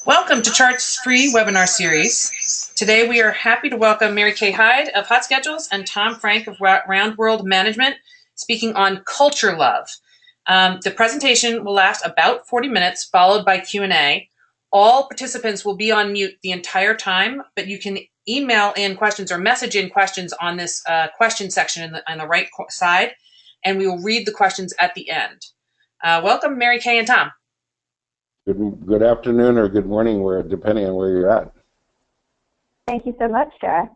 Welcome to Chart's free webinar series. Today we are happy to welcome Mary Kay Hyde of Hot Schedules and Tom Frank of Round World Management speaking on culture love. The presentation will last about 40 minutes, followed by Q&A. All participants will be on mute the entire time, but you can email in questions or message in questions on this question section on the right side, and we will read the questions at the end. Welcome, Mary Kay and Tom. Good afternoon or good morning, depending on where you're at. Thank you so much, Tara.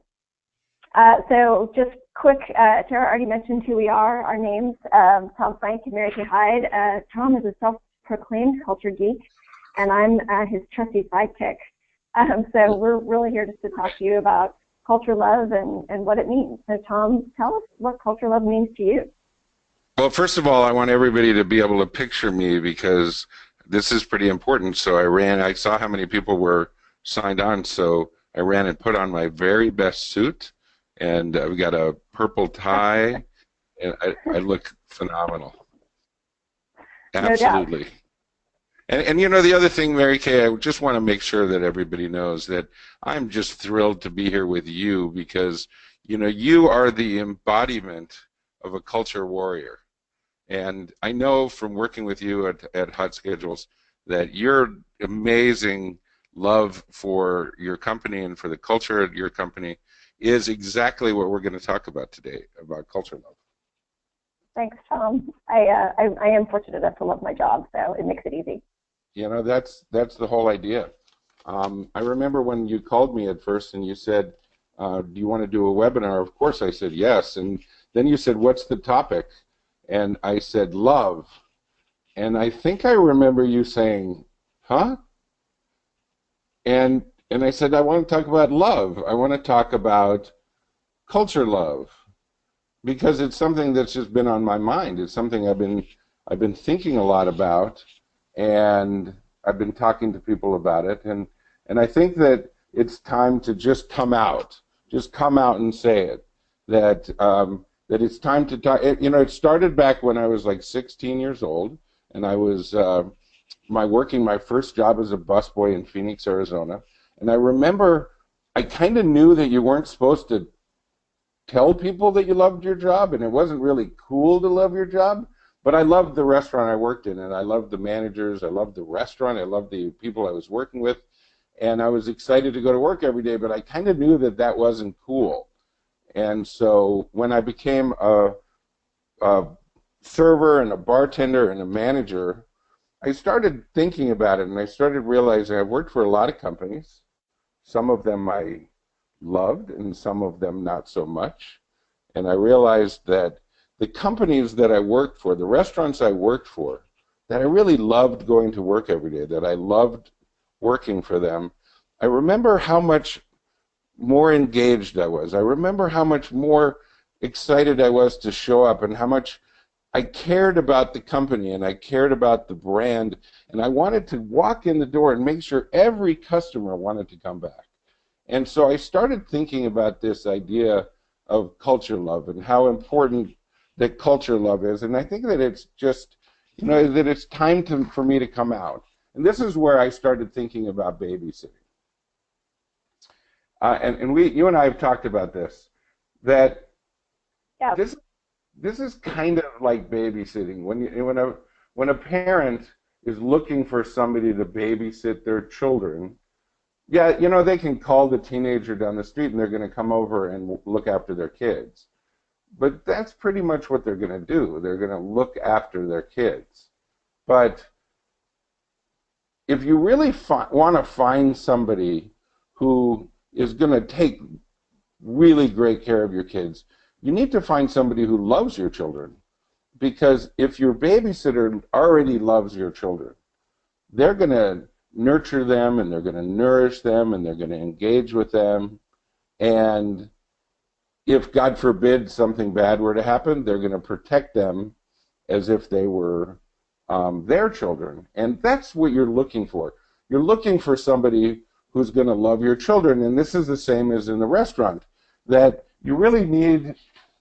So just quick, Tara already mentioned who we are, our names, Tom Frank and Mary Kay Hyde. Tom is a self-proclaimed culture geek, and I'm his trusty sidekick. So we're really here just to talk to you about culture love and what it means. So Tom, tell us what culture love means to you. Well, first of all, I want everybody to be able to picture me because this is pretty important. So I saw how many people were signed on, so I ran and put on my very best suit, and we got a purple tie, and I look phenomenal. Absolutely. No doubt. And you know, the other thing, Mary Kay, I just want to make sure that everybody knows that I'm just thrilled to be here with you because, you know, you are the embodiment of a culture warrior. And I know from working with you at Hot Schedules that your amazing love for your company and for the culture at your company is exactly what we're going to talk about today, about culture love. Thanks, Tom. I am fortunate enough to love my job, so it makes it easy. You know, that's the whole idea. I remember when you called me at first and you said, do you want to do a webinar? Of course I said yes. And then you said, what's the topic? And I said, love. And I think I remember you saying, huh? And I said, I want to talk about love. I want to talk about culture love because it's something that's just been on my mind. It's something I've been thinking a lot about, and I've been talking to people about it. And I think that it's time to just come out and say it. That it's time to talk. You know, it started back when I was like 16 years old, and I was working my first job as a busboy in Phoenix, Arizona. And I remember I kind of knew that you weren't supposed to tell people that you loved your job, and it wasn't really cool to love your job. But I loved the restaurant I worked in, and I loved the managers, I loved the restaurant, I loved the people I was working with, and I was excited to go to work every day. But I kind of knew that that wasn't cool. And so when I became a server and a bartender and a manager, I started thinking about it, and I started realizing I worked for a lot of companies. Some of them I loved, and some of them not so much. And I realized that the companies that I worked for, the restaurants I worked for, that I really loved going to work every day, that I loved working for them, I remember how much more engaged I was. I remember how much more excited I was to show up and how much I cared about the company and I cared about the brand, and I wanted to walk in the door and make sure every customer wanted to come back. And so I started thinking about this idea of culture love and how important that culture love is, and I think that it's just, you know, that it's time for me to come out. And this is where I started thinking about babysitting. And you and I have talked about this, that this is kind of like babysitting. When a parent is looking for somebody to babysit their children, yeah, you know, they can call the teenager down the street and they're going to come over and look after their kids. But that's pretty much what they're going to do. They're going to look after their kids. But if you really want to find somebody who is going to take really great care of your kids, you need to find somebody who loves your children. Because if your babysitter already loves your children, they're going to nurture them, and they're going to nourish them, and they're going to engage with them. And if, God forbid, something bad were to happen, they're going to protect them as if they were their children. And that's what you're looking for. You're looking for somebody who's going to love your children. And this is the same as in the restaurant, that you really need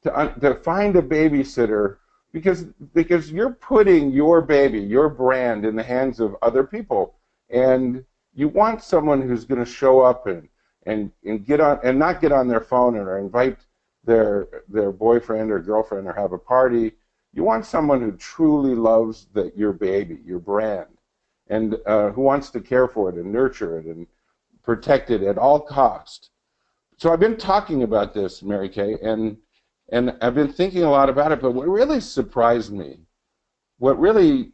to find a babysitter because you're putting your baby, your brand, in the hands of other people. And you want someone who's going to show up and get on and not get on their phone or invite their boyfriend or girlfriend or have a party. You want someone who truly loves your baby, your brand, and who wants to care for it and nurture it and protect it at all cost. So I've been talking about this, Mary Kay, and I've been thinking a lot about it, but what really surprised me, what really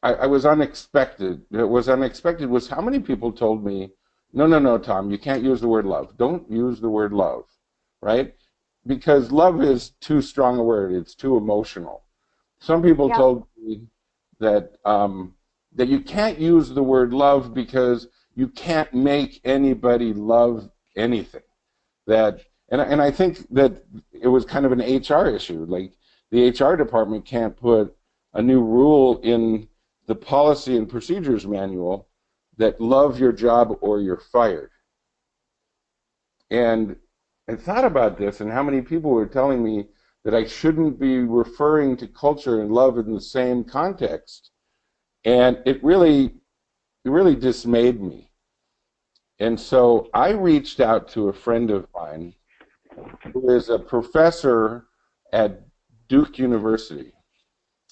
I was unexpected, was how many people told me, no, no, no, Tom, you can't use the word love. Don't use the word love, right? Because love is too strong a word. It's too emotional. Some people told me that that you can't use the word love because you can't make anybody love anything. And I think that it was kind of an HR issue. Like the HR department can't put a new rule in the policy and procedures manual that love your job or you're fired. And I thought about this and how many people were telling me that I shouldn't be referring to culture and love in the same context. And it really dismayed me. And so I reached out to a friend of mine who is a professor at Duke University.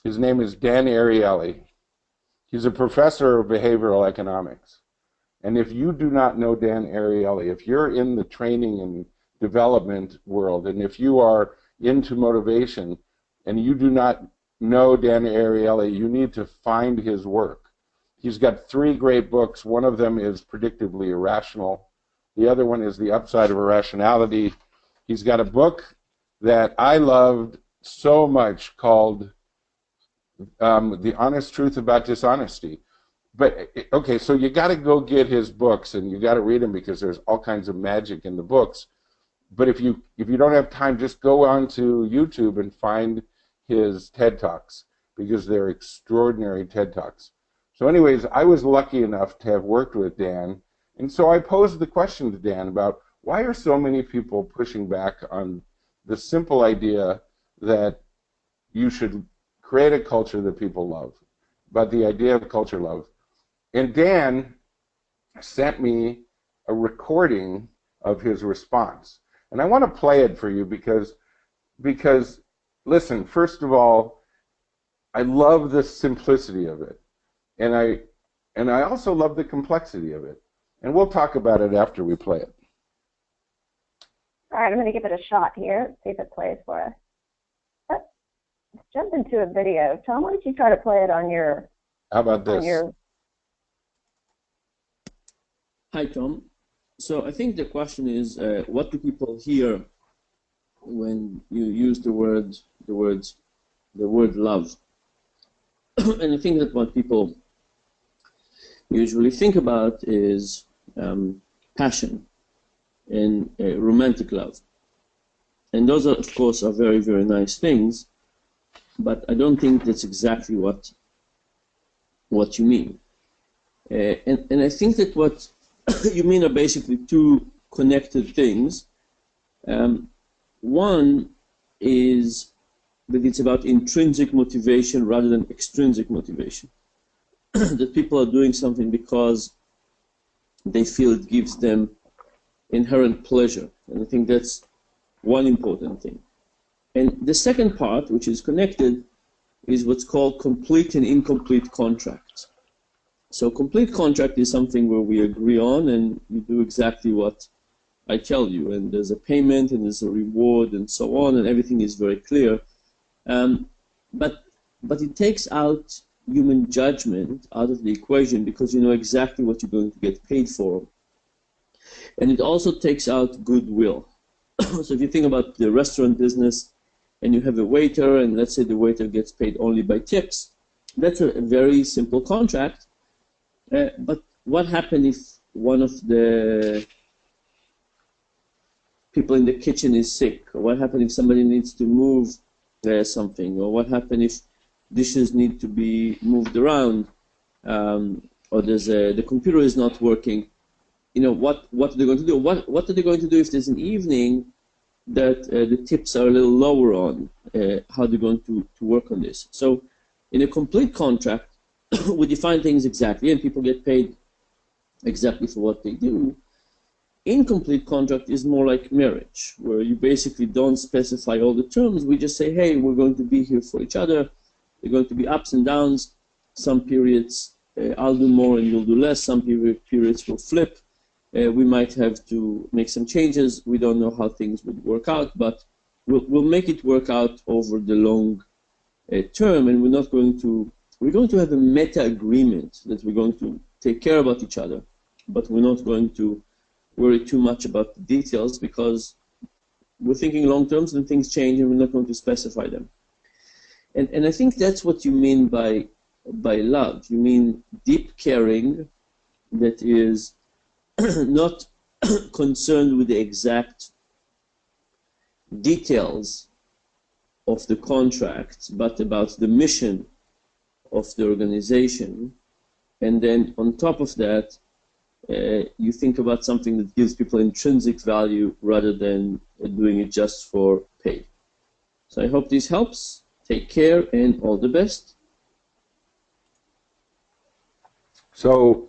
His name is Dan Ariely. He's a professor of behavioral economics. And if you do not know Dan Ariely, if you're in the training and development world, and if you are into motivation, and you do not know Dan Ariely, you need to find his work. He's got 3 great books. One of them is Predictably Irrational. The other one is The Upside of Irrationality. He's got a book that I loved so much called The Honest Truth About Dishonesty. But, okay, so you got to go get his books, and you got to read them because there's all kinds of magic in the books. But if you don't have time, just go on to YouTube and find his TED Talks, because they're extraordinary TED Talks. So anyways, I was lucky enough to have worked with Dan, and so I posed the question to Dan about why are so many people pushing back on the simple idea that you should create a culture that people love, about the idea of culture love. And Dan sent me a recording of his response. And I want to play it for you because listen, first of all, I love the simplicity of it. And I also love the complexity of it. And we'll talk about it after we play it. All right, I'm going to give it a shot here, see if it plays for us. Let's jump into a video. Tom, why don't you try to play it on your... How about this? Hi, Tom. So I think the question is, what do people hear when you use the word love? And I think that what people usually think about is passion and romantic love. And those, are, of course, are very, very nice things, but I don't think that's exactly what you mean. And I think that what you mean are basically 2 connected things. One is that it's about intrinsic motivation rather than extrinsic motivation. That people are doing something because they feel it gives them inherent pleasure. And I think that's one important thing. And the second part, which is connected, is what's called complete and incomplete contracts. So complete contract is something where we agree on and you do exactly what I tell you, and there's a payment and there's a reward and so on, and everything is very clear. But it takes out human judgment out of the equation because you know exactly what you're going to get paid for. And it also takes out goodwill. So if you think about the restaurant business and you have a waiter, and let's say the waiter gets paid only by tips, that's a very simple contract. But what happens if one of the people in the kitchen is sick? Or what happens if somebody needs to move something? Or what happens if dishes need to be moved around? Or the computer is not working? You know, what are they going to do? What are they going to do if there's an evening that the tips are a little lower on? How are they going to work on this? So in a complete contract, we define things exactly, and people get paid exactly for what they do. Incomplete contract is more like marriage, where you basically don't specify all the terms. We just say, hey, we're going to be here for each other. There are going to be ups and downs. Some periods I'll do more and you'll do less. Some periods will flip. We might have to make some changes. We don't know how things would work out, but we'll make it work out over the long term, and we're going to have a meta agreement that we're going to take care about each other, but we're not going to worry too much about the details because we're thinking long terms and things change and we're not going to specify them. And I think that's what you mean by love. You mean deep caring that is not concerned with the exact details of the contract, but about the mission of the organization. And then on top of that, you think about something that gives people intrinsic value rather than doing it just for pay. So I hope this helps. Take care and all the best. So,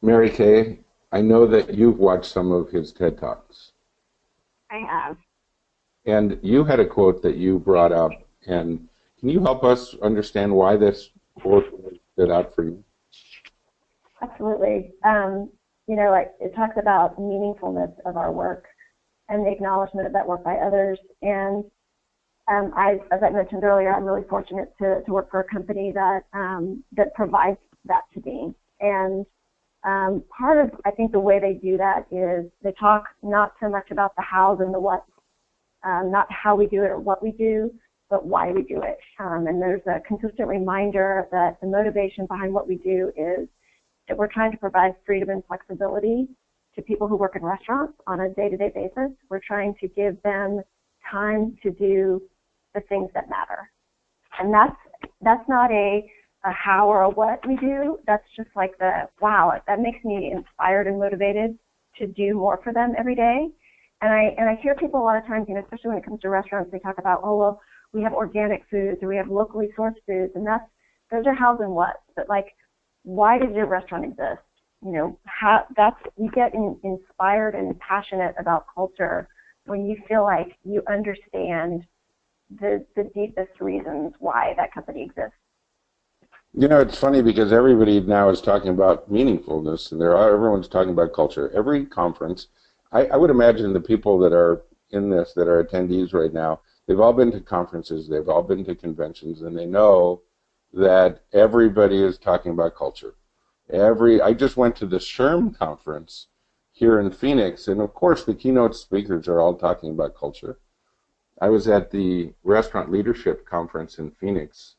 Mary Kay, I know that you've watched some of his TED Talks. I have. And you had a quote that you brought up, and can you help us understand why this quote stood out for you? Absolutely. It talks about meaningfulness of our work and the acknowledgement of that work by others. And as I mentioned earlier, I'm really fortunate to work for a company that provides that to me. And part of, I think, the way they do that is they talk not so much about the hows and the whats, not how we do it or what we do, but why we do it. And there's a consistent reminder that the motivation behind what we do is that we're trying to provide freedom and flexibility to people who work in restaurants on a day-to-day basis. We're trying to give them time to do the things that matter. And that's not a how or a what we do. That's just like wow, that makes me inspired and motivated to do more for them every day. And I hear people a lot of times, especially when it comes to restaurants, they talk about, oh, well, we have organic foods or we have locally sourced foods, and those are hows and whats. But why does your restaurant exist? You get inspired and passionate about culture when you feel like you understand the deepest reasons why that company exists. It's funny because everybody now is talking about meaningfulness, and everyone's talking about culture. Every conference, I would imagine the people that are in this, that are attendees right now, they've all been to conferences, they've all been to conventions, and they know that everybody is talking about culture. I just went to the SHRM conference here in Phoenix, and of course the keynote speakers are all talking about culture. I was at the Restaurant Leadership Conference in Phoenix,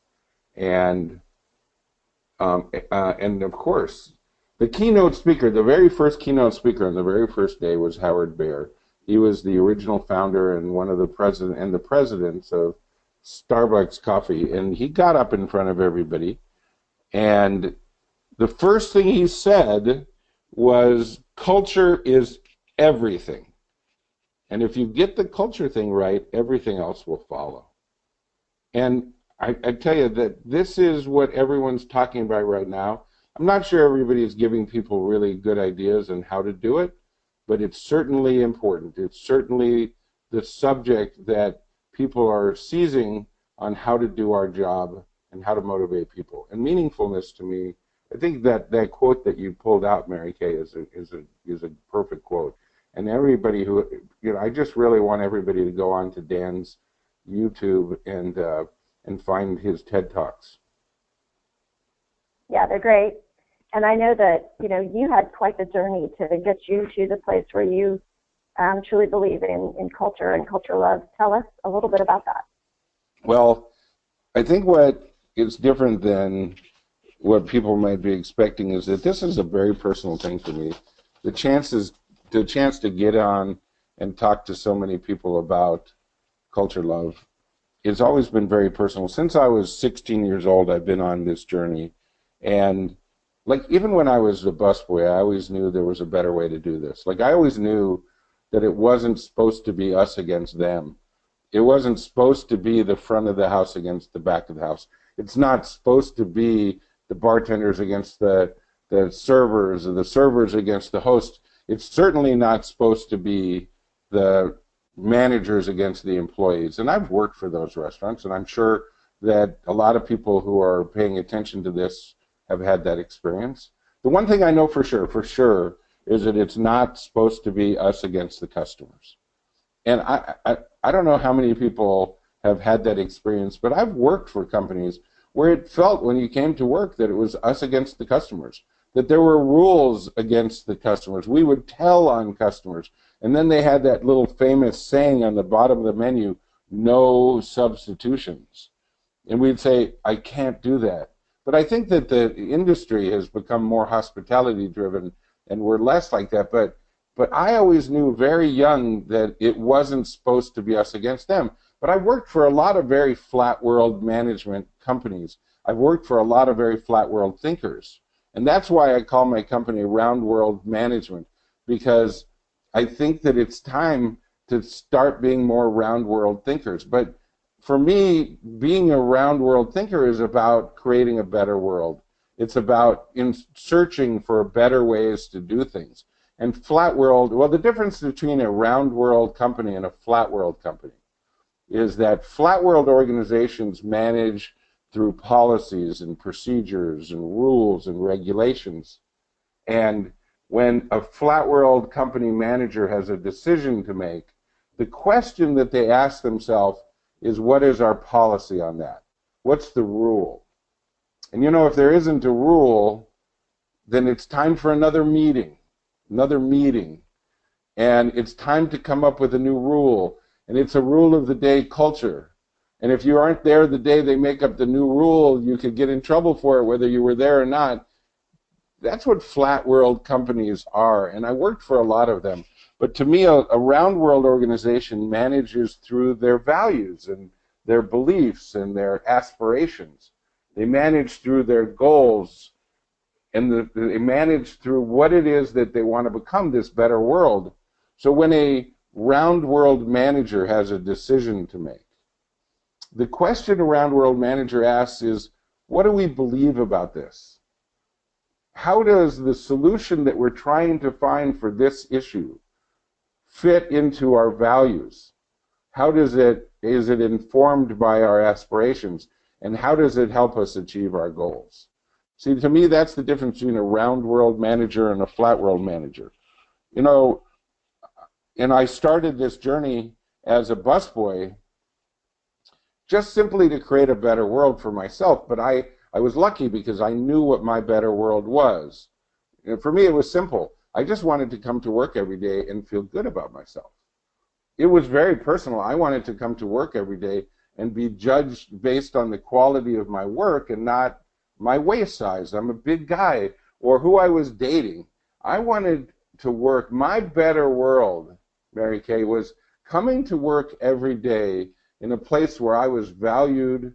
and of course, the keynote speaker, the very first keynote speaker on the very first day was Howard Baer. He was the original founder and one of the presidents of Starbucks Coffee, and he got up in front of everybody, and the first thing he said was, culture is everything. And if you get the culture thing right, everything else will follow. And I tell you that this is what everyone's talking about right now. I'm not sure everybody is giving people really good ideas on how to do it, but it's certainly important. It's certainly the subject that people are seizing on how to do our job and how to motivate people. And meaningfulness, to me, I think that quote that you pulled out, Mary Kay, is a perfect quote. And everybody I just really want everybody to go on to Dan's YouTube and find his TED Talks. Yeah, they're great. And I know that, you had quite the journey to get you to the place where you truly believe in culture and culture love. Tell us a little bit about that. Well, I think what is different than what people might be expecting is that this is a very personal thing for me. The chance to get on and talk to so many people about culture love, it's always been very personal. Since I was 16 years old, I've been on this journey. And even when I was a busboy, I always knew there was a better way to do this. I always knew that it wasn't supposed to be us against them. It wasn't supposed to be the front of the house against the back of the house. It's not supposed to be the bartenders against the the servers or the servers against the host. It's certainly not supposed to be the managers against the employees. And I've worked for those restaurants, and I'm sure that a lot of people who are paying attention to this have had that experience. The one thing I know for sure, is that it's not supposed to be us against the customers. And I don't know how many people have had that experience, but I've worked for companies where it felt when you came to work that it was us against the customers, that there were rules against the customers. We would tell on customers. And then they had that little famous saying on the bottom of the menu, no substitutions. And we'd say, I can't do that. But I think that the industry has become more hospitality driven, and we're less like that. But I always knew very young that it wasn't supposed to be us against them. But I've worked for a lot of very flat world management companies. I've worked for a lot of very flat world thinkers. And that's why I call my company Round World Management, because I think that it's time to start being more round world thinkers. But for me, being a round world thinker is about creating a better world. It's about searching for better ways to do things. And flat world, well, the difference between a round world company and a flat world company is that flat world organizations manage through policies and procedures and rules and regulations. And when a flat world company manager has a decision to make, the question that they ask themselves is, what is our policy on that? What's the rule? And you know, if there isn't a rule, then it's time for another meeting, and it's time to come up with a new rule. And it's a rule of the day culture. And if you aren't there the day they make up the new rule, you could get in trouble for it, whether you were there or not. That's what flat world companies are, and I worked for a lot of them. But to me, a round world organization manages through their values and their beliefs and their aspirations. They manage through their goals, and they manage through what it is that they want to become, this better world. So when a round world manager has a decision to make, the question a round world manager asks is, what do we believe about this? How does the solution that we're trying to find for this issue fit into our values? Is it informed by our aspirations? And how does it help us achieve our goals? See, to me, that's the difference between a round world manager and a flat world manager. You know, and I started this journey as a busboy just simply to create a better world for myself, but I was lucky because I knew what my better world was. And for me, it was simple. I just wanted to come to work every day and feel good about myself. It was very personal. I wanted to come to work every day and be judged based on the quality of my work and not my waist size. I'm a big guy, or who I was dating. I wanted to work. My better world, Mary Kay, was coming to work every day in a place where I was valued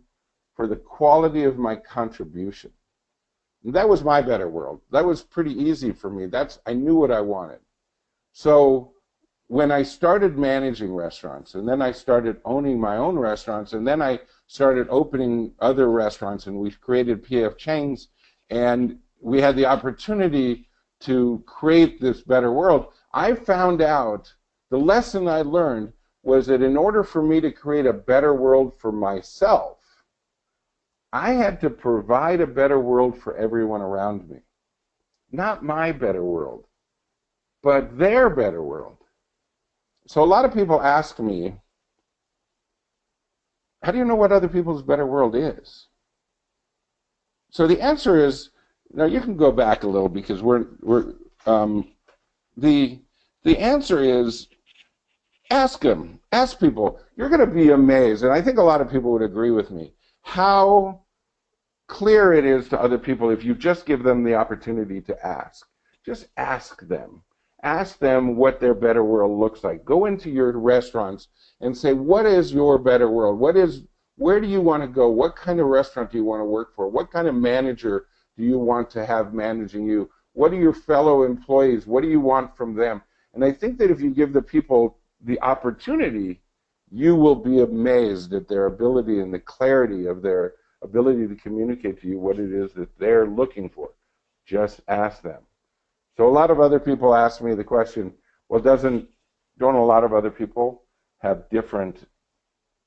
for the quality of my contribution. And that was my better world. That was pretty easy for me. I knew what I wanted. So when I started managing restaurants, and then I started owning my own restaurants, and then I started opening other restaurants, and we created PF Chang's, and we had the opportunity to create this better world, I found out, the lesson I learned was that in order for me to create a better world for myself, I had to provide a better world for everyone around me. Not my better world, but their better world. So a lot of people ask me, how do you know what other people's better world is? So the answer is, now you can go back a little because the answer is, ask them, ask people. You're going to be amazed, and I think a lot of people would agree with me, how clear it is to other people if you just give them the opportunity to ask. Just ask them. Ask them what their better world looks like. Go into your restaurants and say, what is your better world? Where do you want to go? What kind of restaurant do you want to work for? What kind of manager do you want to have managing you? What are your fellow employees? What do you want from them? And I think that if you give the people the opportunity, you will be amazed at their ability and the clarity of their ability to communicate to you what it is that they're looking for. Just ask them. So a lot of other people ask me the question, well, don't a lot of other people have different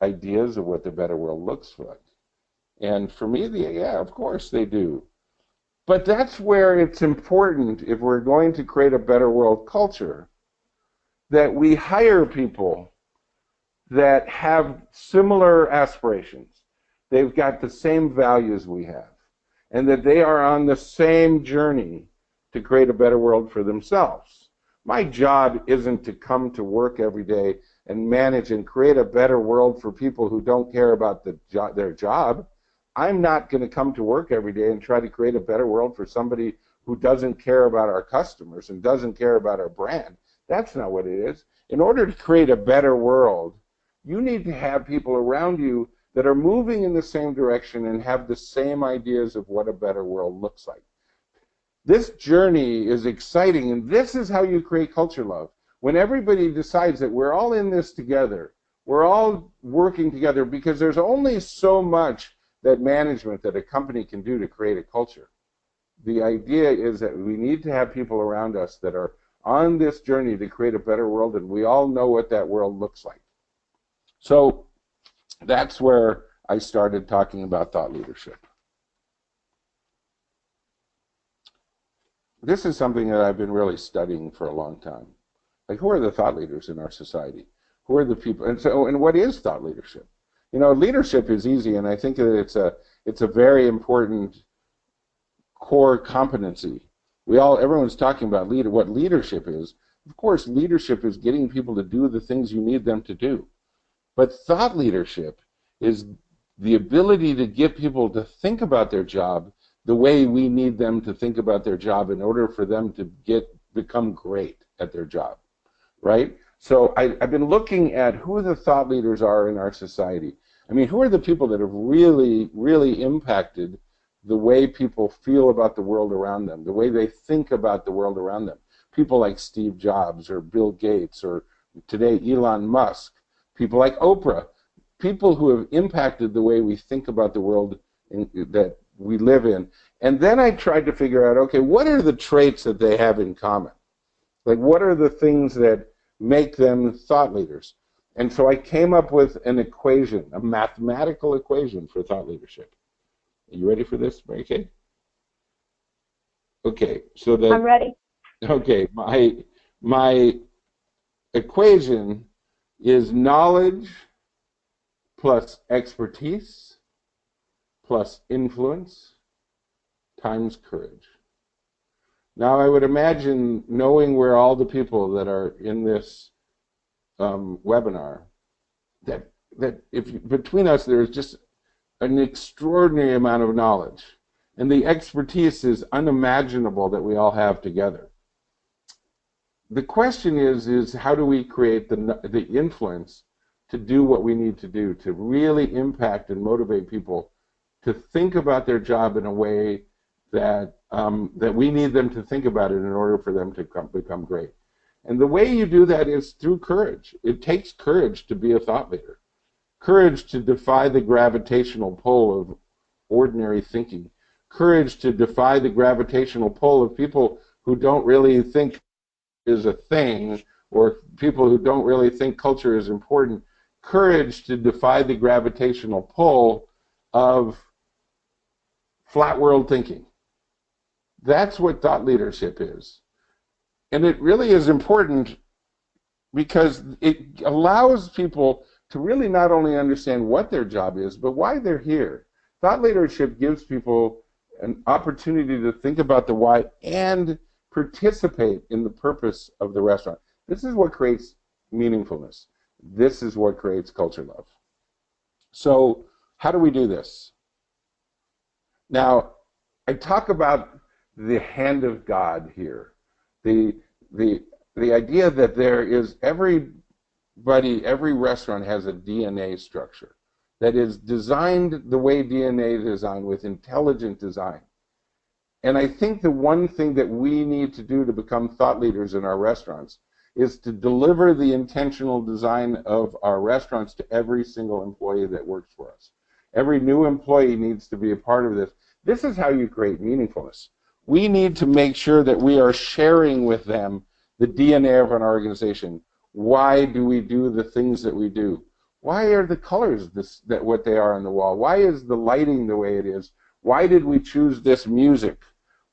ideas of what the better world looks like? And for me, yeah, of course they do. But that's where it's important, if we're going to create a better world culture, that we hire people that have similar aspirations. They've got the same values we have, and that they are on the same journey to create a better world for themselves. My job isn't to come to work every day and manage and create a better world for people who don't care about their job. I'm not going to come to work every day and try to create a better world for somebody who doesn't care about our customers and doesn't care about our brand. That's not what it is. In order to create a better world, you need to have people around you that are moving in the same direction and have the same ideas of what a better world looks like. This journey is exciting, and this is how you create culture love. When everybody decides that we're all in this together, we're all working together, because there's only so much that management, that a company can do to create a culture. The idea is that we need to have people around us that are on this journey to create a better world, and we all know what that world looks like. So that's where I started talking about thought leadership. This is something that I've been really studying for a long time. Like, who are the thought leaders in our society? Who are the people? And what is thought leadership? You know, leadership is easy, and I think that it's a very important core competency. Everyone's talking about what leadership is. Of course, leadership is getting people to do the things you need them to do. But thought leadership is the ability to get people to think about their job the way we need them to think about their job in order for them to become great at their job, right? So I've been looking at who the thought leaders are in our society. I mean, who are the people that have really, really impacted the way people feel about the world around them, the way they think about the world around them? People like Steve Jobs or Bill Gates, or today Elon Musk, people like Oprah, people who have impacted the way we think about the world that we live in. And then I tried to figure out, okay, what are the traits that they have in common? Like, what are the things that make them thought leaders? And so I came up with an equation, a mathematical equation for thought leadership. Are you ready for this, Mary Kay? Okay, so I'm ready. Okay, my equation is knowledge plus expertise plus influence times courage. Now, I would imagine, knowing where all the people that are in this webinar, that if between us there is just an extraordinary amount of knowledge, and the expertise is unimaginable that we all have together. The question is how do we create the influence to do what we need to do to really impact and motivate people to think about their job in a way that that we need them to think about it in order for them to become great. And the way you do that is through courage. It takes courage to be a thought leader. Courage to defy the gravitational pull of ordinary thinking. Courage to defy the gravitational pull of people who don't really think is a thing, or people who don't really think culture is important. Courage to defy the gravitational pull of flat world thinking. That's what thought leadership is. And it really is important because it allows people to really not only understand what their job is, but why they're here. Thought leadership gives people an opportunity to think about the why and participate in the purpose of the restaurant. This is what creates meaningfulness. This is what creates culture love. So how do we do this? Now, I talk about the hand of God here. The idea that there is every restaurant has a DNA structure that is designed the way DNA is designed, with intelligent design. And I think the one thing that we need to do to become thought leaders in our restaurants is to deliver the intentional design of our restaurants to every single employee that works for us. Every new employee needs to be a part of this. This is how you create meaningfulness. We need to make sure that we are sharing with them the DNA of an organization. Why do we do the things that we do? Why are the colors what they are on the wall? Why is the lighting the way it is? Why did we choose this music?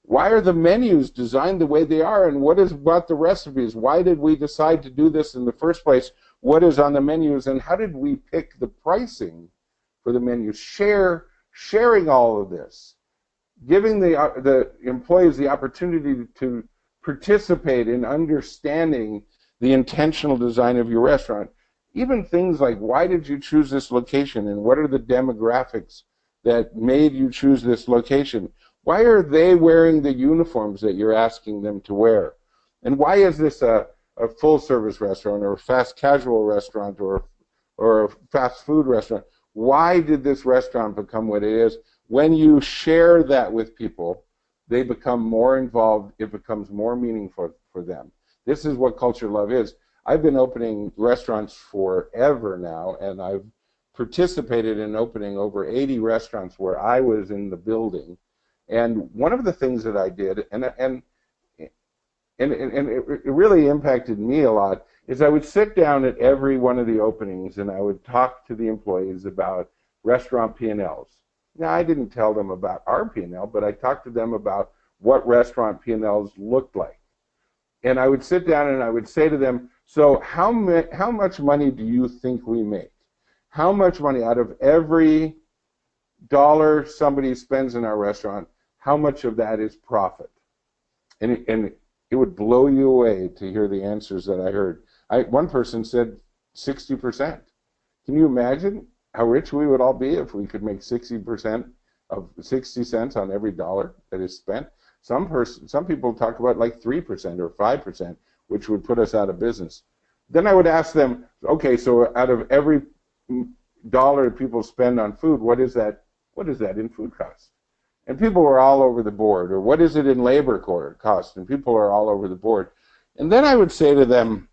Why are the menus designed the way they are? And what is about the recipes? Why did we decide to do this in the first place? What is on the menus? And how did we pick the pricing for the menus? Sharing all of this. Giving the employees the opportunity to participate in understanding the intentional design of your restaurant. Even things like, why did you choose this location, and what are the demographics that made you choose this location? Why are they wearing the uniforms that you're asking them to wear? And why is this a full-service restaurant or a fast casual restaurant or a fast food restaurant? Why did this restaurant become what it is? When you share that with people, they become more involved. It becomes more meaningful for them. This is what Culture Love is. I've been opening restaurants forever now, and I've participated in opening over 80 restaurants where I was in the building. And one of the things that I did, and it really impacted me a lot, is I would sit down at every one of the openings and I would talk to the employees about restaurant P&Ls. Now, I didn't tell them about our P&L, but I talked to them about what restaurant P&Ls looked like. And I would sit down and I would say to them, so how much money do you think we make? How much money out of every dollar somebody spends in our restaurant, how much of that is profit? And it would blow you away to hear the answers that I heard. One person said 60%. Can you imagine how rich we would all be if we could make 60% of 60 cents on every dollar that is spent? Some people talk about like 3% or 5%, which would put us out of business. Then I would ask them, okay, so out of every dollar people spend on food, what is that in food costs? And people were all over the board. Or what is it in labor cost? And people are all over the board. And then I would say to them,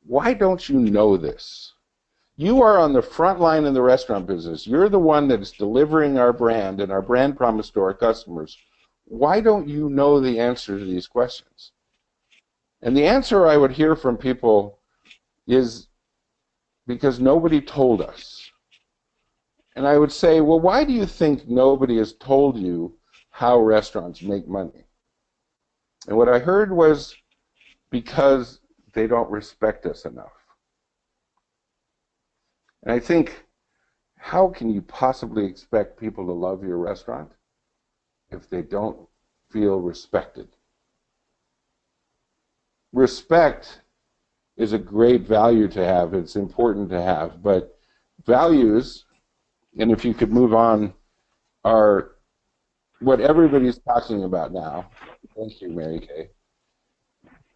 why don't you know this? You are on the front line in the restaurant business. You're the one that is delivering our brand and our brand promise to our customers. Why don't you know the answer to these questions? And the answer I would hear from people is because nobody told us. And I would say, well, why do you think nobody has told you how restaurants make money? And what I heard was because they don't respect us enough. And I think, how can you possibly expect people to love your restaurant if they don't feel respected? Respect is a great value to have. It's important to have. But values, and if you could move on, are what everybody's talking about now. Thank you, Mary Kay.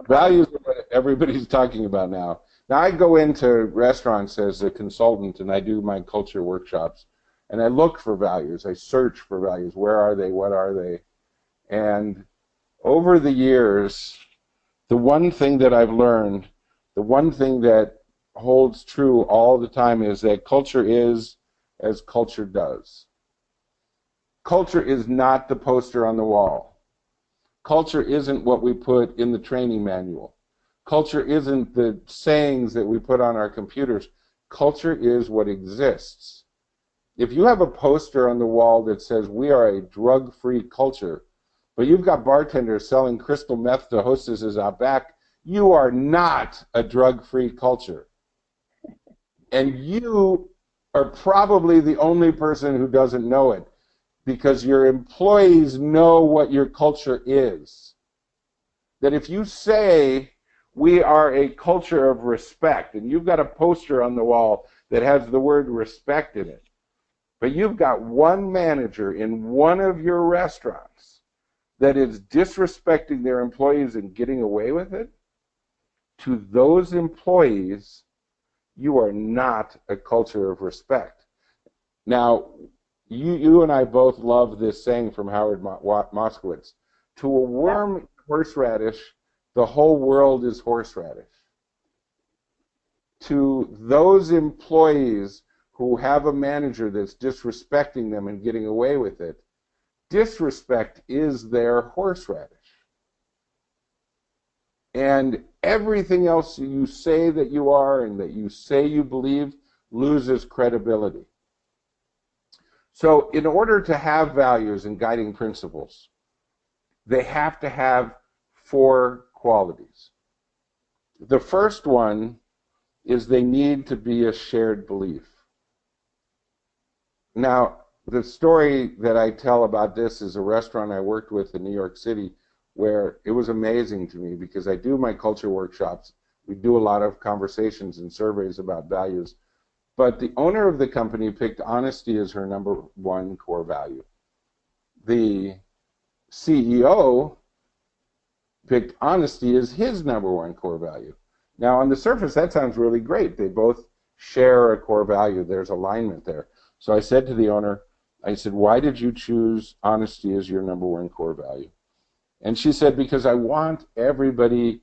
Values are what everybody's talking about now. Now, I go into restaurants as a consultant, and I do my culture workshops, and I look for values. I search for values. Where are they? What are they? And over the years, the one thing that I've learned, the one thing that holds true all the time is that culture is as culture does. Culture is not the poster on the wall. Culture isn't what we put in the training manual. Culture isn't the sayings that we put on our computers. Culture is what exists. If you have a poster on the wall that says we are a drug-free culture, but you've got bartenders selling crystal meth to hostesses out back, you are not a drug-free culture. And you are probably the only person who doesn't know it, because your employees know what your culture is. That if you say we are a culture of respect, and you've got a poster on the wall that has the word respect in it, but you've got one manager in one of your restaurants that is disrespecting their employees and getting away with it, to those employees, you are not a culture of respect. Now, you and I both love this saying from Howard Moskowitz. To a worm horseradish, the whole world is horseradish. To those employees who have a manager that's disrespecting them and getting away with it, disrespect is their horseradish. And everything else you say that you are and that you say you believe loses credibility. So in order to have values and guiding principles, they have to have 4 qualities. The first one is they need to be a shared belief. Now, the story that I tell about this is a restaurant I worked with in New York City where it was amazing to me because I do my culture workshops. We do a lot of conversations and surveys about values. But the owner of the company picked honesty as her #1 core value. The CEO picked honesty as his #1 core value. Now, on the surface, that sounds really great. They both share a core value. There's alignment there. So I said to the owner, I said, why did you choose honesty as your #1 core value? And she said, because I want everybody,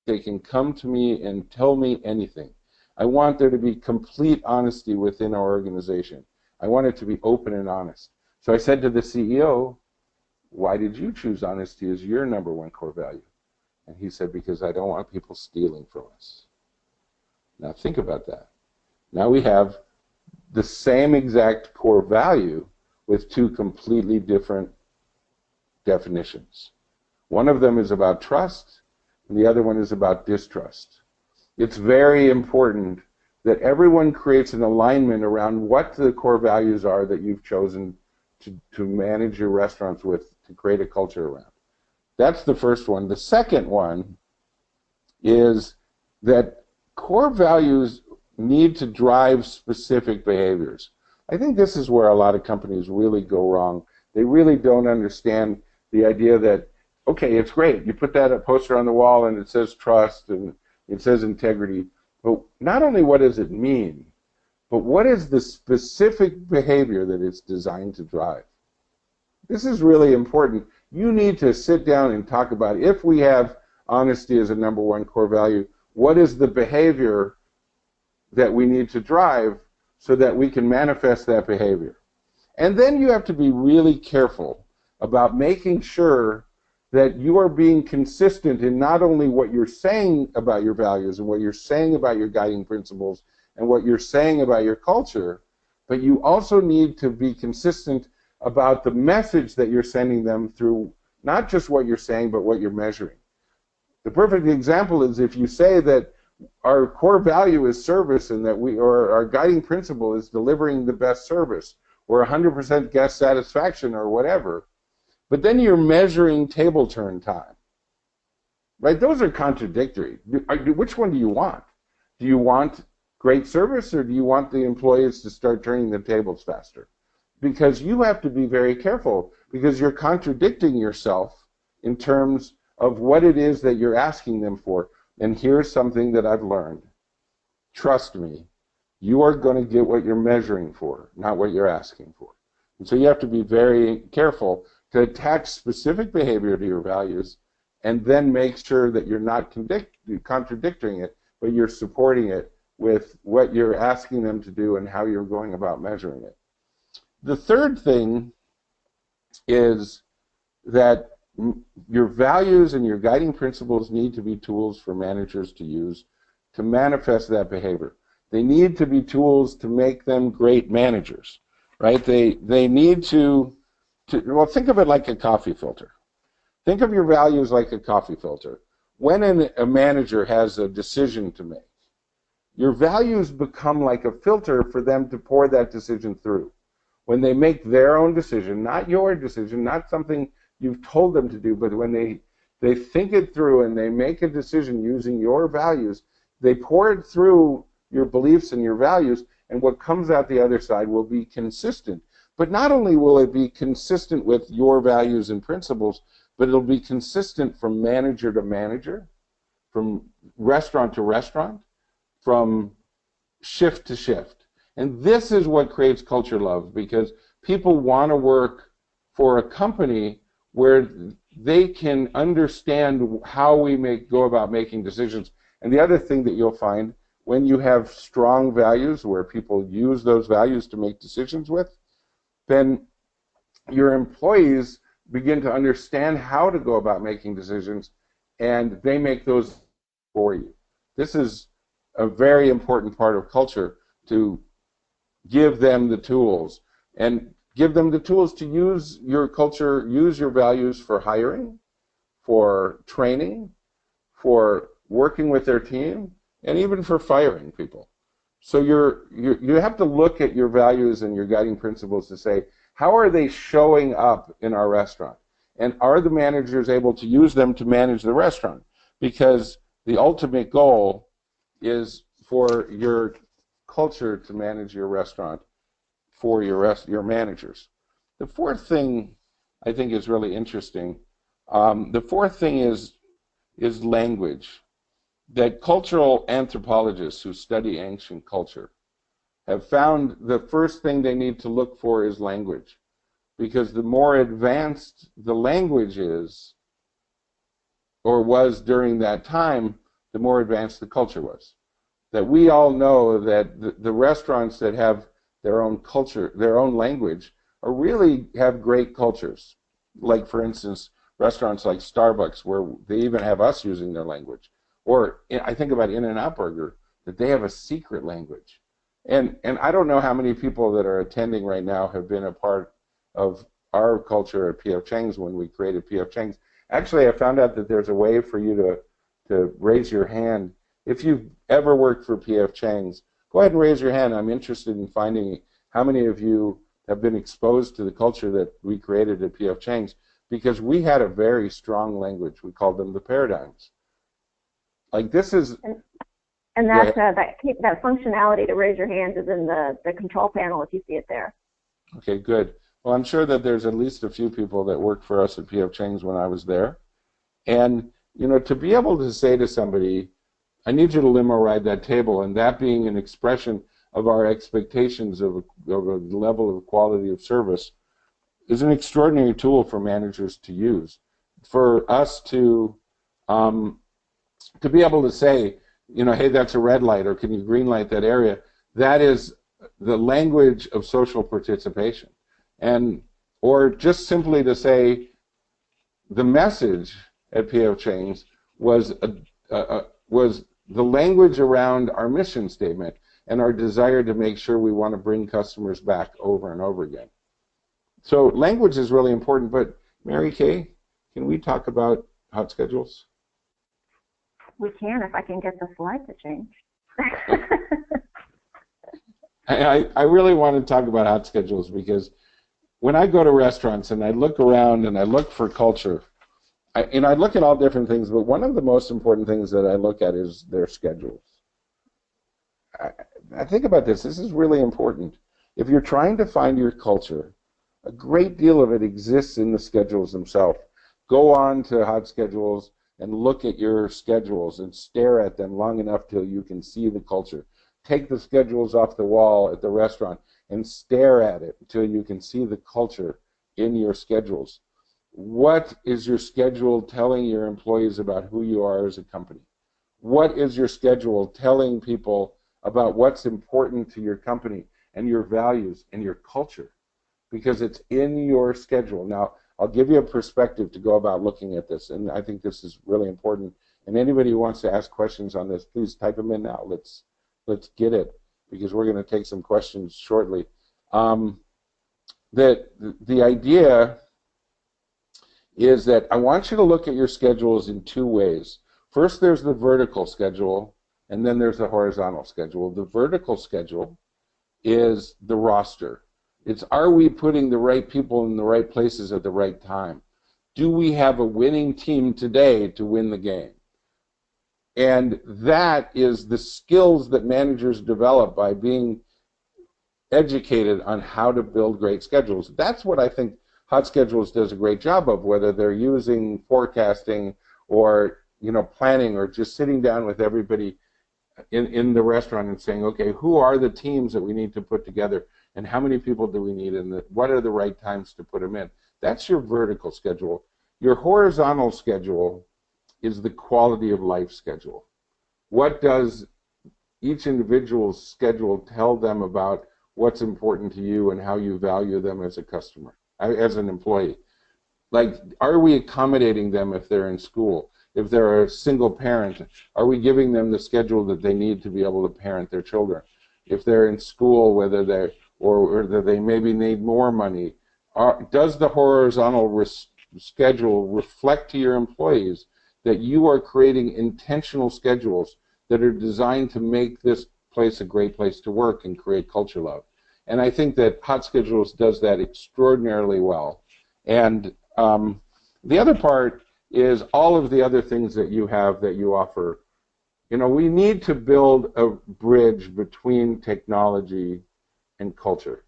they can come to me and tell me anything. I want there to be complete honesty within our organization. I want it to be open and honest. So I said to the CEO, why did you choose honesty as your #1 core value? And he said, because I don't want people stealing from us. Now think about that. Now we have the same exact core value with 2 completely different definitions. One of them is about trust, and the other one is about distrust. It's very important that everyone creates an alignment around what the core values are that you've chosen to manage your restaurants with, to create a culture around. That's the first one. The second one is that core values need to drive specific behaviors. I think this is where a lot of companies really go wrong. They really don't understand the idea that, okay, it's great. You put that poster on the wall and it says trust and it says integrity. But not only what does it mean, but what is the specific behavior that it's designed to drive? This is really important. You need to sit down and talk about, if we have honesty as a #1 core value, what is the behavior that we need to drive so that we can manifest that behavior? And then you have to be really careful about making sure that you are being consistent in not only what you're saying about your values and what you're saying about your guiding principles and what you're saying about your culture, but you also need to be consistent about the message that you're sending them through not just what you're saying, but what you're measuring. The perfect example is if you say that our core value is service and that or our guiding principle is delivering the best service or 100% guest satisfaction or whatever, but then you're measuring table turn time, right? Those are contradictory. Which one do you want? Do you want great service or do you want the employees to start turning the tables faster? Because you have to be very careful because you're contradicting yourself in terms of what it is that you're asking them for. And here's something that I've learned. Trust me, you are going to get what you're measuring for, not what you're asking for. And so you have to be very careful to attach specific behavior to your values and then make sure that you're not contradicting it, but you're supporting it with what you're asking them to do and how you're going about measuring it. The third thing is that your values and your guiding principles need to be tools for managers to use to manifest that behavior. They need to be tools to make them great managers, right? They need to well, think of it like a coffee filter. Think of your values like a coffee filter. When a manager has a decision to make, your values become like a filter for them to pour that decision through. When they make their own decision, not your decision, not something you've told them to do, but when they think it through and they make a decision using your values, they pour it through your beliefs and your values, and what comes out the other side will be consistent. But not only will it be consistent with your values and principles, but it'll be consistent from manager to manager, from restaurant to restaurant, from shift to shift. And this is what creates culture love, because people want to work for a company where they can understand how we go about making decisions. And the other thing that you'll find, when you have strong values where people use those values to make decisions with, then your employees begin to understand how to go about making decisions, and they make those for you. This is a very important part of culture, to give them the tools, and give them the tools to use your culture, use your values for hiring, for training, for working with their team, and even for firing people. So you have to look at your values and your guiding principles to say, how are they showing up in our restaurant? And are the managers able to use them to manage the restaurant? Because the ultimate goal is for your culture to manage your restaurant for your managers. The fourth thing I think is really interesting. The fourth thing is language. That cultural anthropologists who study ancient culture have found the first thing they need to look for is language, because the more advanced the language is, or was during that time, the more advanced the culture was. That we all know that the restaurants that have their own culture, their own language, are really have great cultures. Like, for instance, restaurants like Starbucks, where they even have us using their language. Or I think about In-N-Out Burger, that they have a secret language. And I don't know how many people that are attending right now have been a part of our culture at P.F. Chang's when we created P.F. Chang's. Actually, I found out that there's a way for you to raise your hand. If you've ever worked for P.F. Chang's, go ahead and raise your hand. I'm interested in finding how many of you have been exposed to the culture that we created at P.F. Chang's, because we had a very strong language. We called them the paradigms. Like, this is... And that functionality to raise your hand is in the control panel if you see it there. Okay, good. Well, I'm sure that there's at least a few people that worked for us at P.F. Chang's when I was there. And, you know, to be able to say to somebody, I need you to limo ride that table, and that being an expression of our expectations of a level of quality of service, is an extraordinary tool for managers to use. For us to be able to say, you know, hey, that's a red light, or can you green light that area? That is the language of social participation. And, or just simply to say, the message at P.F. Chang's was the language around our mission statement and our desire to make sure we want to bring customers back over and over again. So language is really important, but Mary Kay, can we talk about hot schedules? We can, if I can get the slide to change. I really want to talk about hot schedules, because when I go to restaurants and I look around and I look for culture, I look at all different things, but one of the most important things that I look at is their schedules. I think about this. This is really important. If you're trying to find your culture, a great deal of it exists in the schedules themselves. Go on to hot schedules and look at your schedules and stare at them long enough till you can see the culture. Take the schedules off the wall at the restaurant and stare at it until you can see the culture in your schedules. What is your schedule telling your employees about who you are as a company? What is your schedule telling people about what's important to your company and your values and your culture? Because it's in your schedule. Now, I'll give you a perspective to go about looking at this, and I think this is really important. And anybody who wants to ask questions on this, please type them in now. Let's get it, because we're going to take some questions shortly. The idea is that I want you to look at your schedules in two ways. First, there's the vertical schedule, and then there's the horizontal schedule. The vertical schedule is the roster. It's, are we putting the right people in the right places at the right time? Do we have a winning team today to win the game? And that is the skills that managers develop by being educated on how to build great schedules. That's what I think Hot Schedules does a great job of, whether they're using forecasting or, you know, planning, or just sitting down with everybody in the restaurant and saying, okay, who are the teams that we need to put together, and how many people do we need, and what are the right times to put them in? That's your vertical schedule. Your horizontal schedule is the quality of life schedule. What does each individual's schedule tell them about what's important to you and how you value them as a customer? as an employee? Like, are we accommodating them if they're in school? If they're a single parent, are we giving them the schedule that they need to be able to parent their children? If they're in school, whether they're, or whether they maybe need more money, does the horizontal schedule reflect to your employees that you are creating intentional schedules that are designed to make this place a great place to work and create culture love? And I think that Hot Schedules does that extraordinarily well. And the other part is all of the other things that you have, that you offer. You know, we need to build a bridge between technology and culture.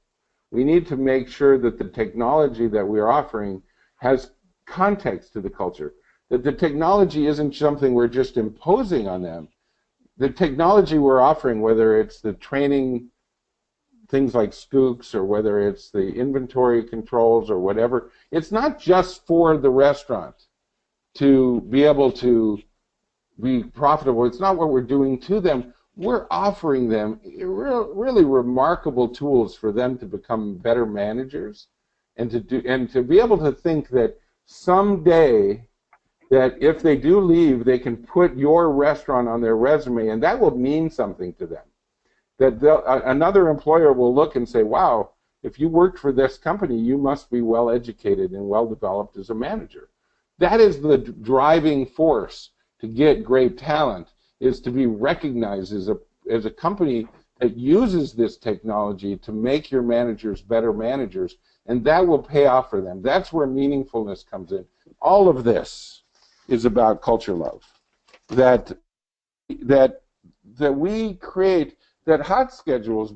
We need to make sure that the technology that we're offering has context to the culture, that the technology isn't something we're just imposing on them. The technology we're offering, whether it's the training, things like Skooks, or whether it's the inventory controls or whatever, it's not just for the restaurant to be able to be profitable. It's not what we're doing to them. We're offering them really remarkable tools for them to become better managers, and to be able to think that someday that if they do leave, they can put your restaurant on their resume, and that will mean something to them. That another employer will look and say, wow, if you worked for this company, you must be well educated and well developed as a manager. That is the driving force to get great talent, is to be recognized as a company that uses this technology to make your managers better managers, and that will pay off for them. That's where meaningfulness comes in. All of this is about culture love. That we create, that Hot Schedules,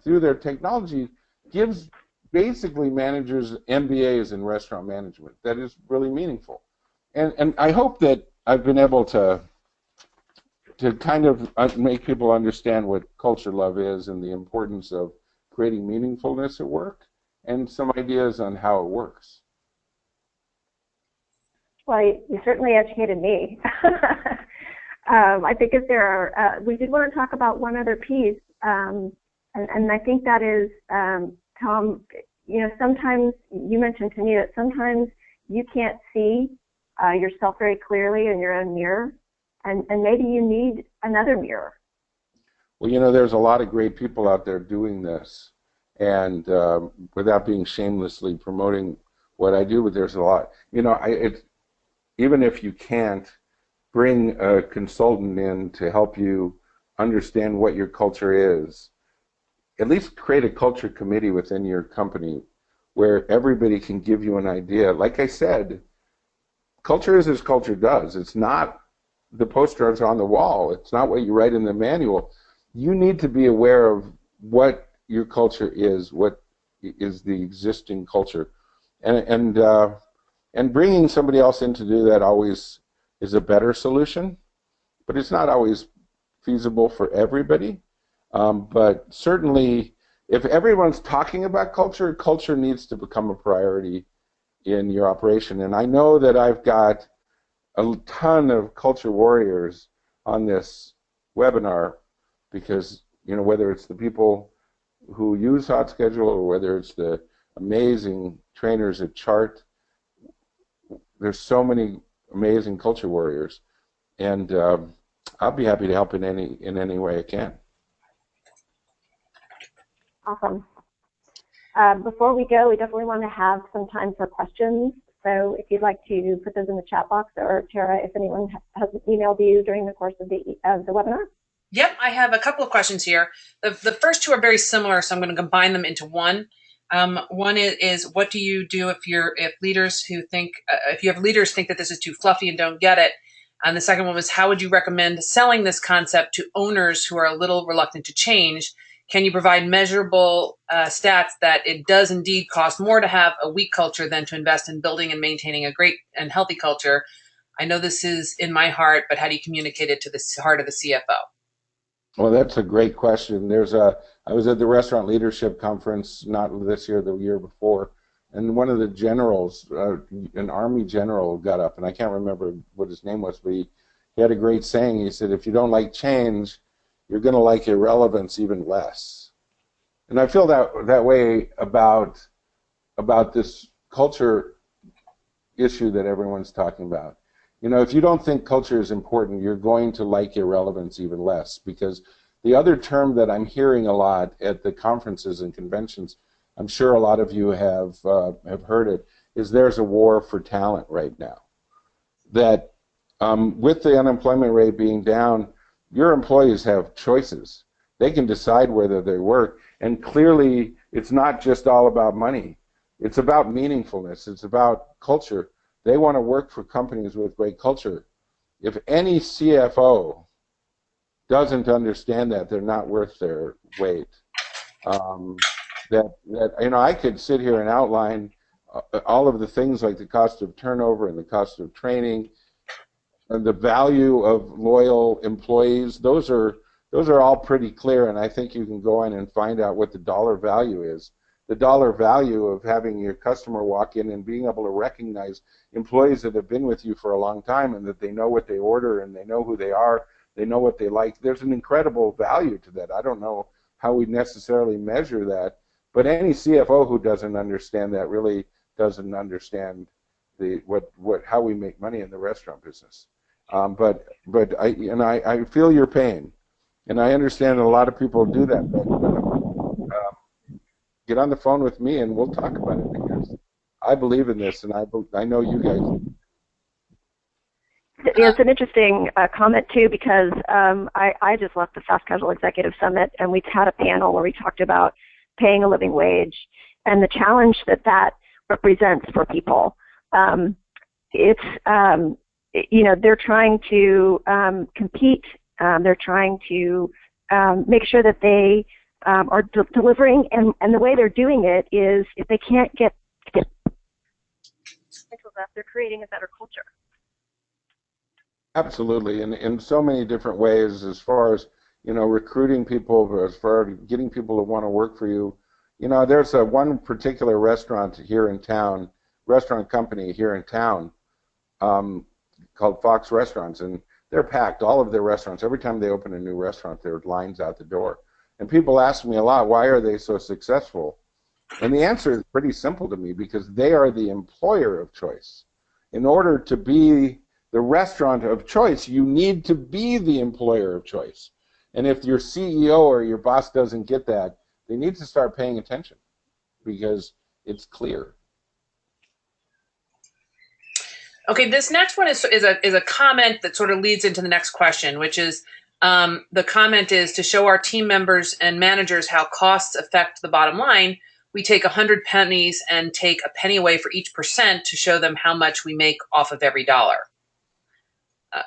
through their technology, gives basically managers MBAs in restaurant management. That is really meaningful. And I hope that I've been able to kind of make people understand what culture love is and the importance of creating meaningfulness at work, and some ideas on how it works. Well, you certainly educated me. I think if there are, we did want to talk about one other piece, and I think that is, Tom, you know, sometimes you mentioned to me that sometimes you can't see yourself very clearly in your own mirror, and maybe you need another mirror. Well, you know, there's a lot of great people out there doing this, and without being shamelessly promoting what I do, but there's a lot. You know, even if you can't bring a consultant in to help you understand what your culture is, at least create a culture committee within your company where everybody can give you an idea. Like I said, culture is as culture does. It's not the posters on the wall. It's not what you write in the manual. You need to be aware of what your culture is, what is the existing culture. And bringing somebody else in to do that always is a better solution, but it's not always feasible for everybody. But certainly, if everyone's talking about culture, culture needs to become a priority in your operation. And I know that I've got a ton of culture warriors on this webinar, because, you know, whether it's the people who use Hot Schedule or whether it's the amazing trainers at Chart, there's so many amazing culture warriors, and I'll be happy to help in any way I can. Awesome. Before we go, we definitely want to have some time for questions. So if you'd like to put those in the chat box, or Tara, if anyone has emailed you during the course of the webinar. Yep, I have a couple of questions here. The first two are very similar, so I'm going to combine them into one. One is what do you do if leaders who think if you have leaders think that this is too fluffy and don't get it? And the second one was, how would you recommend selling this concept to owners who are a little reluctant to change? Can you provide measurable stats that it does indeed cost more to have a weak culture than to invest in building and maintaining a great and healthy culture? I know this is in my heart, but how do you communicate it to the heart of the CFO? Well, that's a great question. I was at the Restaurant Leadership Conference, not this year, the year before, and one of the generals, an Army general, got up, and I can't remember what his name was, but he had a great saying. He said, if you don't like change, you're going to like irrelevance even less. And I feel that way about this culture issue that everyone's talking about. You know, if you don't think culture is important, you're going to like irrelevance even less, because the other term that I'm hearing a lot at the conferences and conventions, I'm sure a lot of you have heard it, is there's a war for talent right now. That with the unemployment rate being down, your employees have choices. They can decide whether they work, and clearly it's not just all about money. It's about meaningfulness. It's about culture. They want to work for companies with great culture. If any CFO doesn't understand that, they're not worth their weight. You know, I could sit here and outline all of the things like the cost of turnover and the cost of training and the value of loyal employees. Those are all pretty clear, and I think you can go in and find out what the dollar value is. The dollar value of having your customer walk in and being able to recognize employees that have been with you for a long time and that they know what they order and they know who they are, they know what they like. There's an incredible value to that. I don't know how we necessarily measure that, but any CFO who doesn't understand that really doesn't understand how we make money in the restaurant business. But I feel your pain, and I understand that a lot of people do that. But get on the phone with me and we'll talk about it, because I believe in this, and I know you guys. Yeah, it's an interesting comment too, because I just left the Fast Casual Executive Summit, and we had a panel where we talked about paying a living wage and the challenge that represents for people. It's you know, they're trying to compete. They're trying to make sure that they are delivering, and the way they're doing it is, if they can't get they're creating a better culture. Absolutely, and in so many different ways, as far as, you know, recruiting people, as far as getting people to want to work for you. You know, there's one particular restaurant here in town, restaurant company here in town, called Fox Restaurants, and they're packed, all of their restaurants. Every time they open a new restaurant, there are lines out the door. And people ask me a lot, why are they so successful? And the answer is pretty simple to me, because they are the employer of choice. In order to be the restaurant of choice, you need to be the employer of choice. And if your CEO or your boss doesn't get that, they need to start paying attention, because it's clear. Okay, this next one is a comment that sort of leads into the next question, which is the comment is, to show our team members and managers how costs affect the bottom line, we take 100 pennies and take a penny away for each percent to show them how much we make off of every dollar,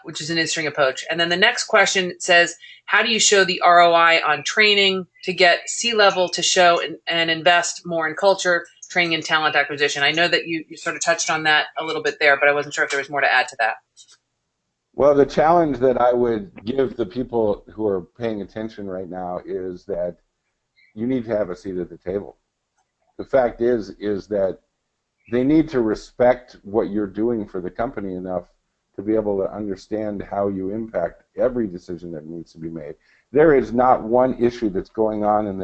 which is an interesting approach. And then the next question says, how do you show the ROI on training to get C-level to show and invest more in culture, training, and talent acquisition? I know that you sort of touched on that a little bit there, but I wasn't sure if there was more to add to that. Well, the challenge that I would give the people who are paying attention right now is that you need to have a seat at the table. The fact is that they need to respect what you're doing for the company enough to be able to understand how you impact every decision that needs to be made. There is not one issue that's going on in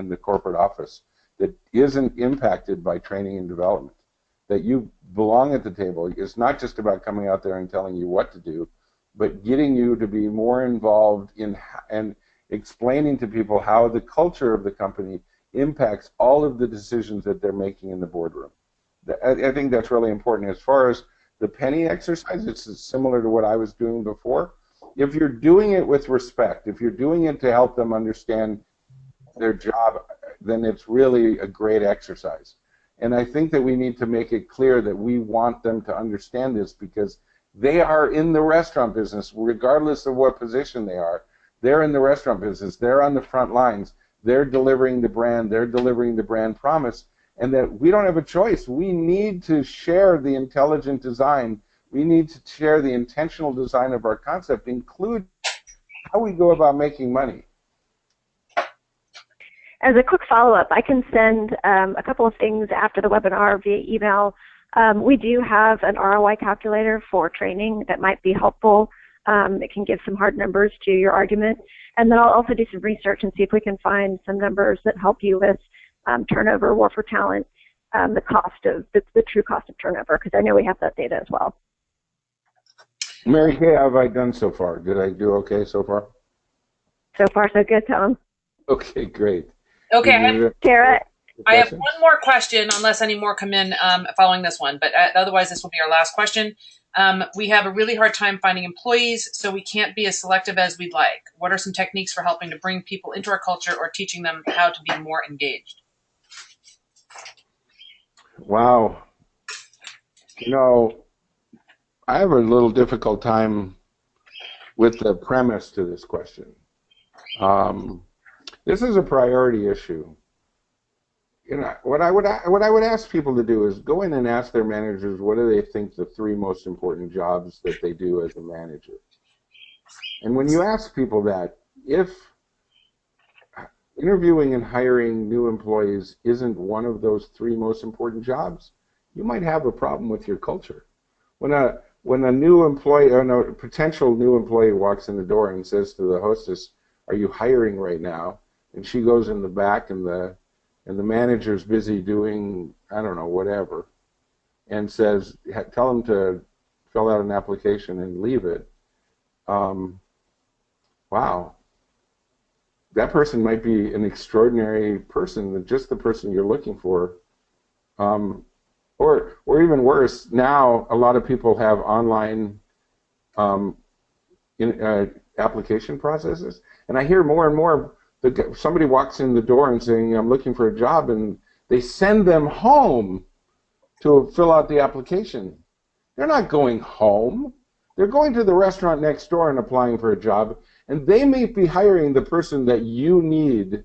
the corporate office that isn't impacted by training and development. That you belong at the table. It's not just about coming out there and telling you what to do, but getting you to be more involved in and explaining to people how the culture of the company impacts all of the decisions that they're making in the boardroom. I think that's really important. As far as the penny exercise, it's similar to what I was doing before. If you're doing it with respect, if you're doing it to help them understand their job, then it's really a great exercise. And I think that we need to make it clear that we want them to understand this, because they are in the restaurant business, regardless of what position they are. They're in the restaurant business. They're on the front lines. They're delivering the brand. They're delivering the brand promise. And that we don't have a choice. We need to share the intelligent design. We need to share the intentional design of our concept, include how we go about making money. As a quick follow-up, I can send a couple of things after the webinar via email. We do have an ROI calculator for training that might be helpful. It can give some hard numbers to your argument. And then I'll also do some research and see if we can find some numbers that help you with turnover, war for talent. the cost of the true cost of turnover, because I know we have that data as well. Mary Kay, how have I done so far? Did I do okay so far? So far, so good, Tom. Okay, great. Okay, Tara, I have one more question, unless any more come in following this one, but otherwise this will be our last question. We have a really hard time finding employees, so we can't be as selective as we'd like. What are some techniques for helping to bring people into our culture or teaching them how to be more engaged? Wow. I have a little difficult time with the premise to this question. This is a priority issue. What I would ask people to do is go in and ask their managers what do they think the 3 most important jobs that they do as a manager. And when you ask people that, if interviewing and hiring new employees isn't one of those 3 most important jobs, you might have a problem with your culture. When a new employee or a potential new employee walks in the door and says to the hostess, "Are you hiring right now?" and she goes in the back and the manager's busy doing, I don't know, whatever, and says, tell them to fill out an application and leave it. Wow. That person might be an extraordinary person, just the person you're looking for. Or even worse, now a lot of people have online application processes, and I hear more and more somebody walks in the door and saying, "I'm looking for a job," and they send them home to fill out the application. They're not going home. They're going to the restaurant next door and applying for a job, and they may be hiring the person that you need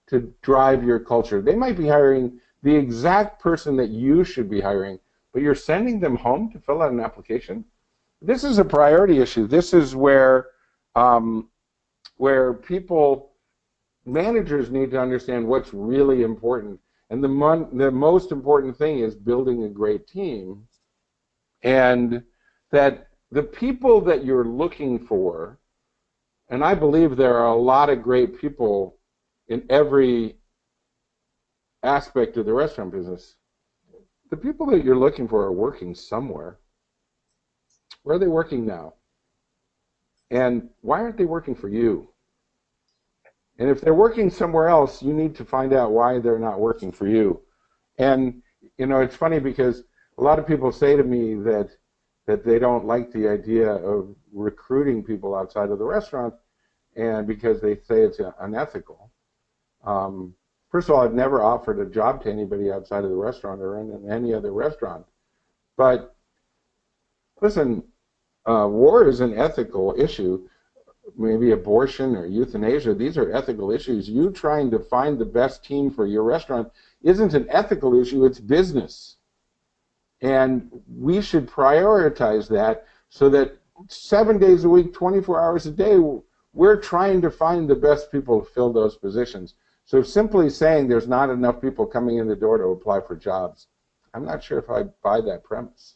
to drive your culture. They might be hiring the exact person that you should be hiring, but you're sending them home to fill out an application? This is a priority issue. This is where managers need to understand what's really important. And the most important thing is building a great team, and that the people that you're looking for, and I believe there are a lot of great people in every aspect of the restaurant business, the people that you're looking for are working somewhere. Where are they working now? And why aren't they working for you? And if they're working somewhere else, you need to find out why they're not working for you. And, it's funny because a lot of people say to me that they don't like the idea of recruiting people outside of the restaurant, and because they say it's unethical. First of all, I've never offered a job to anybody outside of the restaurant or in any other restaurant. But listen, war is an ethical issue. Maybe abortion or euthanasia, these are ethical issues. You trying to find the best team for your restaurant isn't an ethical issue, it's business. And we should prioritize that so that 7 days a week, 24 hours a day, we're trying to find the best people to fill those positions. So simply saying there's not enough people coming in the door to apply for jobs, I'm not sure if I buy that premise.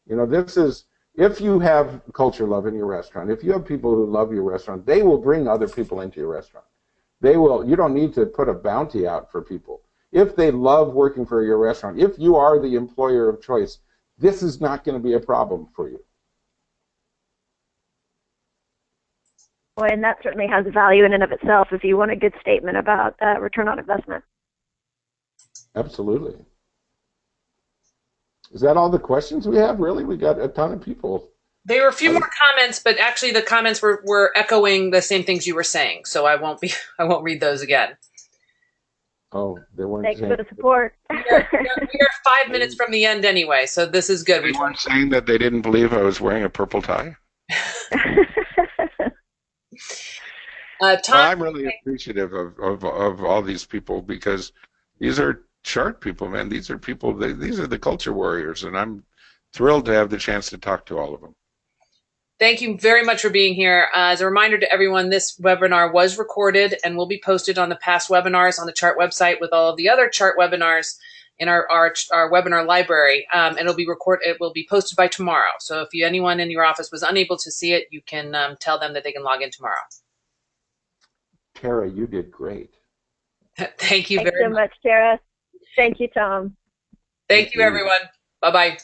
This is, if you have culture love in your restaurant, if you have people who love your restaurant, they will bring other people into your restaurant. You don't need to put a bounty out for people. If they love working for your restaurant, if you are the employer of choice, this is not going to be a problem for you. Well, and that certainly has value in and of itself if you want a good statement about return on investment. Absolutely. Is that all the questions we have? Really? We got a ton of people. There were a few more comments, but actually the comments were echoing the same things you were saying, so I won't read those again. Oh, they weren't. Thanks for the support. We are 5 minutes from the end anyway, so this is good. They weren't saying that they didn't believe I was wearing a purple tie? Tom, I'm really appreciative of all these people, because these are sharp people, man. These are people, these are the culture warriors, and I'm thrilled to have the chance to talk to all of them. Thank you very much for being here. As a reminder to everyone, this webinar was recorded and will be posted on the past webinars on the CHART website with all of the other CHART webinars in our webinar library. And it will be posted by tomorrow. So if anyone in your office was unable to see it, you can tell them that they can log in tomorrow. Tara, you did great. Thank you Thanks very so much, Tara. Thank you, Tom. Thank you, everyone. Bye-bye.